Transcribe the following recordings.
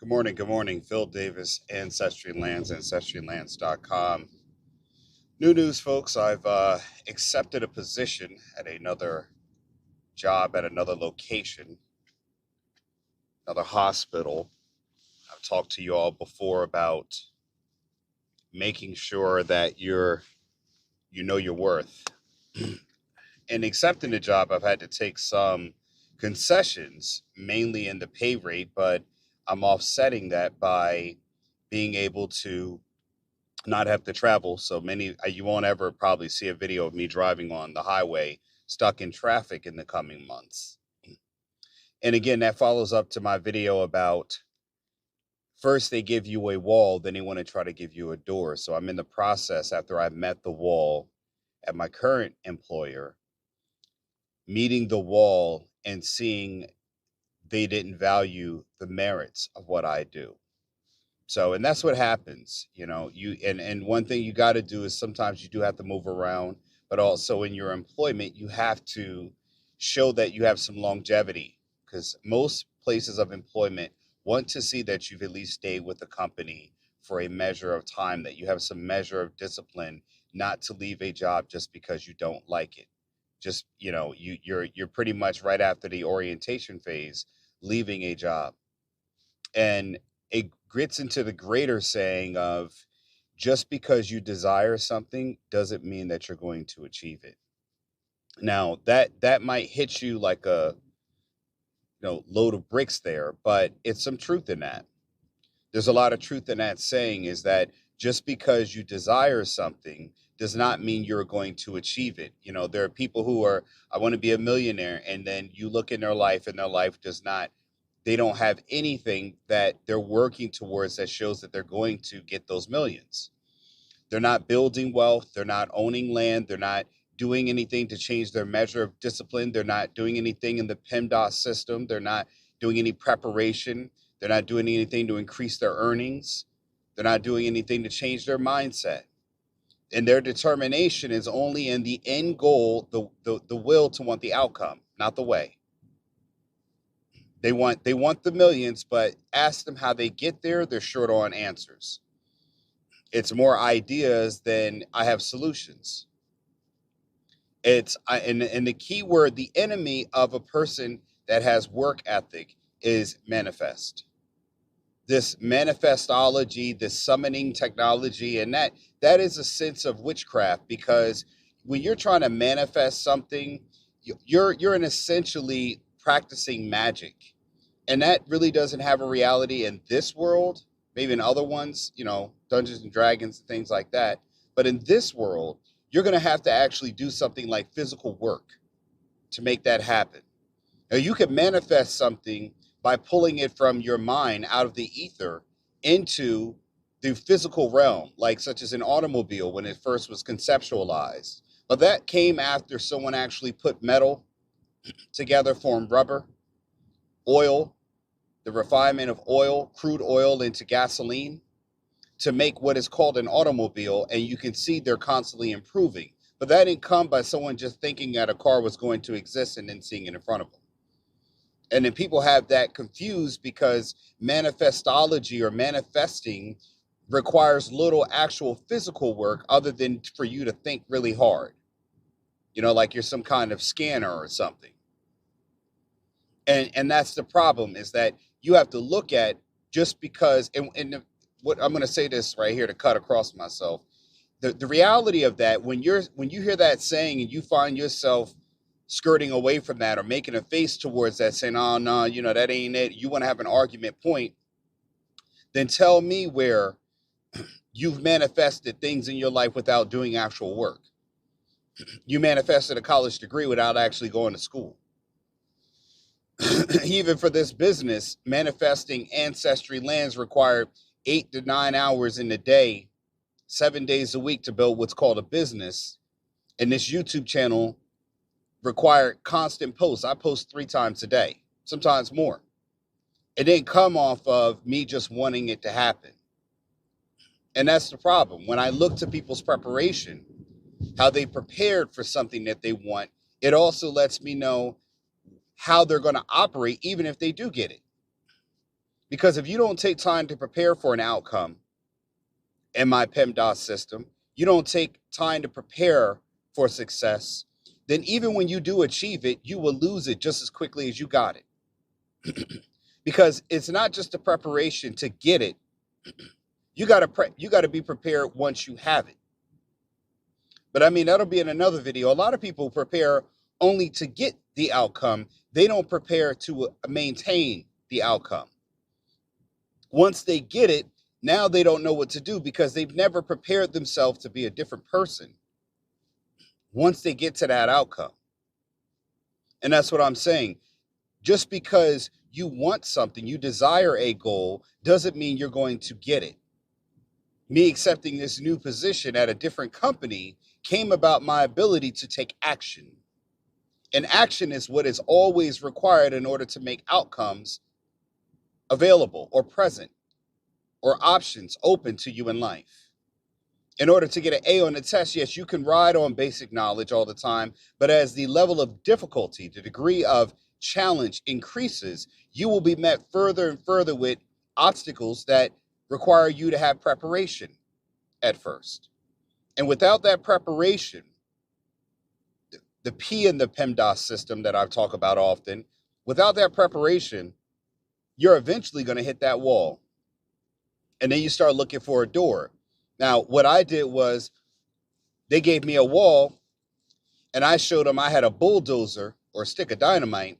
Good morning. Good morning. Phil Davis, Ancestry Lands, ancestrylands.com. New news, folks. I've accepted a position at another job at another location, another hospital. I've talked to you all before about making sure that you know your worth. In accepting the job, I've had to take some concessions, mainly in the pay rate, but I'm offsetting that by being able to not have to travel. So many, you won't ever probably see a video of me driving on the highway stuck in traffic in the coming months. And again, that follows up to my video about first they give you a wall, then they want to try to give you a door. So I'm in the process after I've met the wall at my current employer, meeting the wall and seeing they didn't value the merits of what I do. So, and that's what happens, and one thing you got to do is sometimes you do have to move around, but also in your employment, you have to show that you have some longevity because most places of employment want to see that you've at least stayed with the company for a measure of time, that you have some measure of discipline, not to leave a job just because you don't like it. Just, you're pretty much right after the orientation phase, leaving a job. And it gets into the greater saying of just because you desire something doesn't mean that you're going to achieve it. Now that might hit you like a load of bricks there, but it's some truth in that. There's a lot of truth in that saying is that just because you desire something does not mean you're going to achieve it. There are people who are, I want to be a millionaire, and then you look in their life and their life does not, they don't have anything that they're working towards that shows that they're going to get those millions. They're not building wealth. They're not owning land. They're not doing anything to change their measure of discipline. They're not doing anything in the P.E.M.D.A.S system. They're not doing any preparation. They're not doing anything to increase their earnings. They're not doing anything to change their mindset. And their determination is only in the end goal, the will to want the outcome, not the way. They want the millions, but ask them how they get there, they're short on answers. It's more ideas than I have solutions. And the key word, the enemy of a person that has work ethic is manifest. This manifestology, this summoning technology, and that is a sense of witchcraft, because when you're trying to manifest something, you're in essentially practicing magic. And that really doesn't have a reality in this world, maybe in other ones, Dungeons and Dragons and things like that. But in this world, you're going to have to actually do something like physical work to make that happen. Now, you can manifest something by pulling it from your mind out of the ether into the physical realm, like such as an automobile when it first was conceptualized. But that came after someone actually put metal together, formed rubber, oil, the refinement of oil, crude oil into gasoline to make what is called an automobile. And you can see they're constantly improving. But that didn't come by someone just thinking that a car was going to exist and then seeing it in front of them. And then people have that confused because manifestology or manifesting requires little actual physical work other than for you to think really hard, like you're some kind of scanner or something. And that's the problem, is that you have to look at just because, what I'm going to say this right here to cut across myself. The reality of that, when you hear that saying and you find yourself skirting away from that or making a face towards that saying, oh, no, that ain't it, you want to have an argument point, then tell me where you've manifested things in your life without doing actual work. You manifested a college degree without actually going to school. Even for this business, manifesting Ancestry Lands required 8 to 9 hours in the day, 7 days a week to build what's called a business. And this YouTube channel required constant posts. I post 3 times a day, sometimes more. It didn't come off of me just wanting it to happen. And that's the problem. When I look to people's preparation, how they prepared for something that they want, it also lets me know how they're going to operate even if they do get it. Because if you don't take time to prepare for an outcome in my P.E.M.D.A.S system, you don't take time to prepare for success, then even when you do achieve it, you will lose it just as quickly as you got it. Because it's not just the preparation to get it. You got to be prepared once you have it. But I mean, that'll be in another video. A lot of people prepare only to get the outcome. They don't prepare to maintain the outcome. Once they get it, now they don't know what to do because they've never prepared themselves to be a different person once they get to that outcome. And that's what I'm saying. Just because you want something, you desire a goal, doesn't mean you're going to get it. Me accepting this new position at a different company came about my ability to take action. And action is what is always required in order to make outcomes available or present or options open to you in life. In order to get an A on the test, yes, you can ride on basic knowledge all the time, but as the level of difficulty, the degree of challenge increases, you will be met further and further with obstacles that require you to have preparation at first. And without that preparation, the P in the P.E.M.D.A.S system that I talk about often, without that preparation, you're eventually going to hit that wall. And then you start looking for a door. Now, what I did was they gave me a wall and I showed them I had a bulldozer or a stick of dynamite.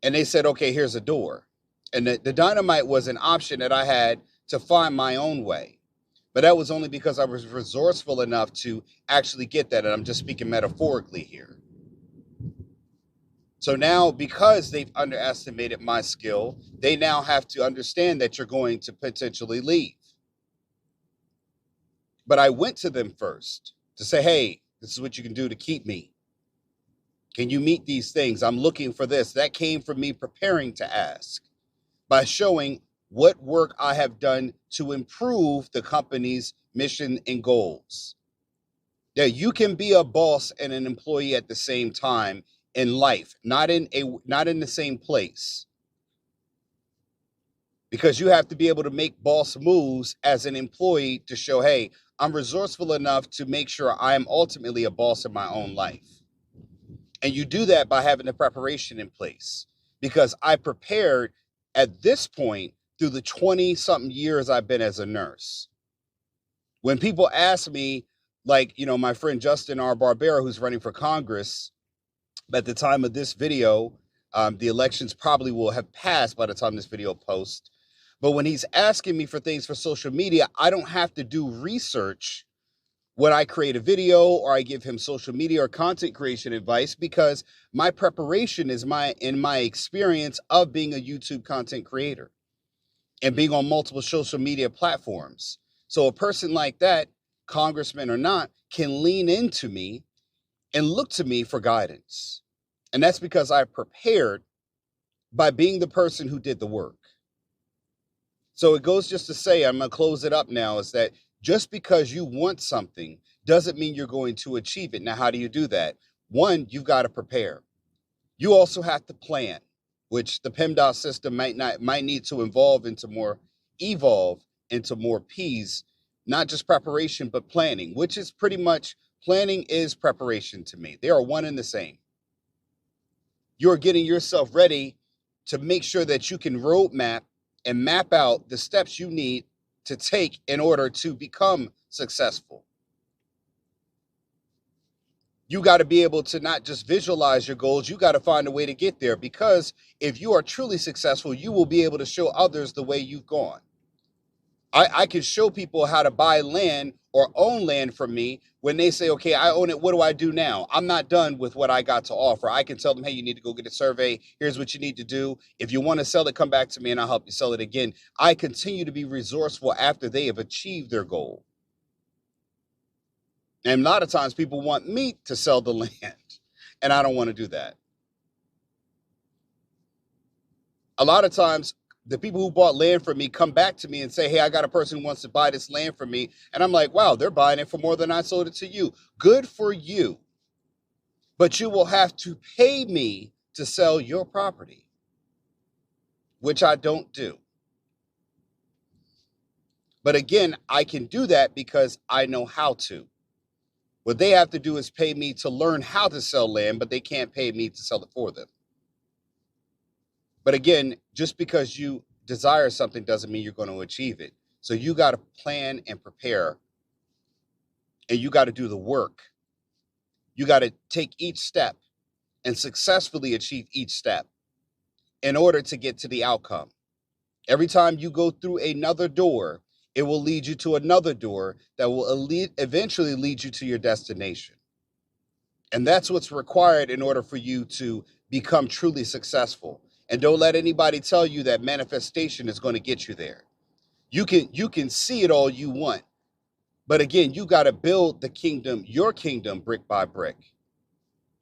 And they said, okay, here's a door. And the dynamite was an option that I had to find my own way. But that was only because I was resourceful enough to actually get that. And I'm just speaking metaphorically here. So now, because they've underestimated my skill, they now have to understand that you're going to potentially leave. But I went to them first to say, hey, this is what you can do to keep me. Can you meet these things? I'm looking for this. That came from me preparing to ask by showing what work I have done to improve the company's mission and goals. Yeah, you can be a boss and an employee at the same time in life, not in the same place. Because you have to be able to make boss moves as an employee to show, hey, I'm resourceful enough to make sure I am ultimately a boss in my own life. And you do that by having the preparation in place. Because I prepared at this point through the 20-something years I've been as a nurse. When people ask me, like, you know, my friend Justin R. Barbera, who's running for Congress, at the time of this video, the elections probably will have passed by the time this video posts. But when he's asking me for things for social media, I don't have to do research when I create a video or I give him social media or content creation advice, because my preparation is in my experience of being a YouTube content creator and being on multiple social media platforms. So a person like that, congressman or not, can lean into me and look to me for guidance. And that's because I prepared by being the person who did the work. So it goes just to say, I'm going to close it up now, is that just because you want something doesn't mean you're going to achieve it. Now, how do you do that? One, you've got to prepare. You also have to plan, which the P.E.M.D.A.S system might need to evolve into more P's, not just preparation, but planning, which is pretty much planning is preparation to me. They are one and the same. You're getting yourself ready to make sure that you can roadmap and map out the steps you need to take in order to become successful. You got to be able to not just visualize your goals, you got to find a way to get there, because if you are truly successful, you will be able to show others the way you've gone. I can show people how to buy land or own land from me when they say, okay, I own it. What do I do now? I'm not done with what I got to offer. I can tell them, hey, you need to go get a survey. Here's what you need to do. If you want to sell it, come back to me and I'll help you sell it again. I continue to be resourceful after they have achieved their goal. And a lot of times people want me to sell the land, and I don't want to do that. A lot of times the people who bought land from me come back to me and say, hey, I got a person who wants to buy this land from me. And I'm like, wow, they're buying it for more than I sold it to you. Good for you. But you will have to pay me to sell your property, which I don't do. But again, I can do that because I know how to. What they have to do is pay me to learn how to sell land, but they can't pay me to sell it for them. But again, just because you desire something doesn't mean you're going to achieve it. So you got to plan and prepare, and you got to do the work. You got to take each step and successfully achieve each step in order to get to the outcome. Every time you go through another door, it will lead you to another door that will eventually lead you to your destination. And that's what's required in order for you to become truly successful. And don't let anybody tell you that manifestation is going to get you there. You can see it all you want. But again, you got to build the kingdom, your kingdom, brick by brick.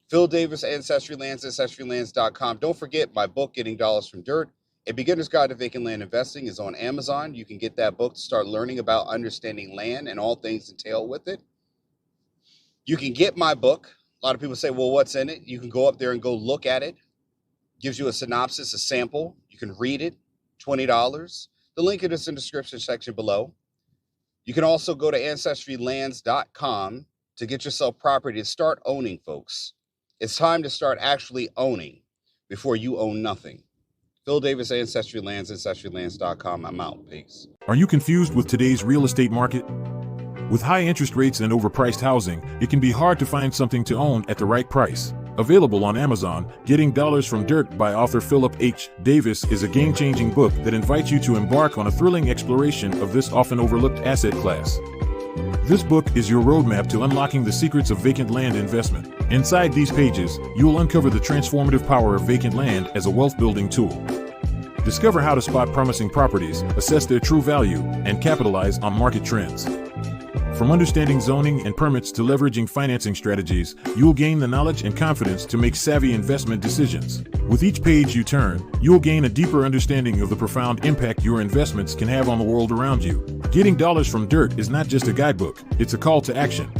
Phil Davis, Ancestry Lands, AncestryLands.com. Don't forget my book, Getting Dollars from Dirt, A Beginner's Guide to Vacant Land Investing, is on Amazon. You can get that book to start learning about understanding land and all things entailed with it. You can get my book. A lot of people say, well, what's in it? You can go up there and go look at it. Gives you a synopsis, a sample. You can read it, $20. The link is in the description section below. You can also go to AncestryLands.com to get yourself property to start owning, folks. It's time to start actually owning before you own nothing. Phil Davis, Ancestry Lands, AncestryLands.com. I'm out. Peace. Are you confused with today's real estate market? With high interest rates and overpriced housing, it can be hard to find something to own at the right price. Available on Amazon, Getting Dollars from Dirt by author Philip H. Davis is a game-changing book that invites you to embark on a thrilling exploration of this often overlooked asset class. This book is your roadmap to unlocking the secrets of vacant land investment. Inside these pages, you will uncover the transformative power of vacant land as a wealth-building tool. Discover how to spot promising properties, assess their true value, and capitalize on market trends. From understanding zoning and permits to leveraging financing strategies, you'll gain the knowledge and confidence to make savvy investment decisions. With each page you turn, you'll gain a deeper understanding of the profound impact your investments can have on the world around you. Getting Dollars from Dirt is not just a guidebook, it's a call to action.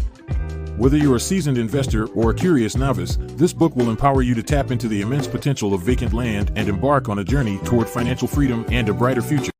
Whether you're a seasoned investor or a curious novice, this book will empower you to tap into the immense potential of vacant land and embark on a journey toward financial freedom and a brighter future.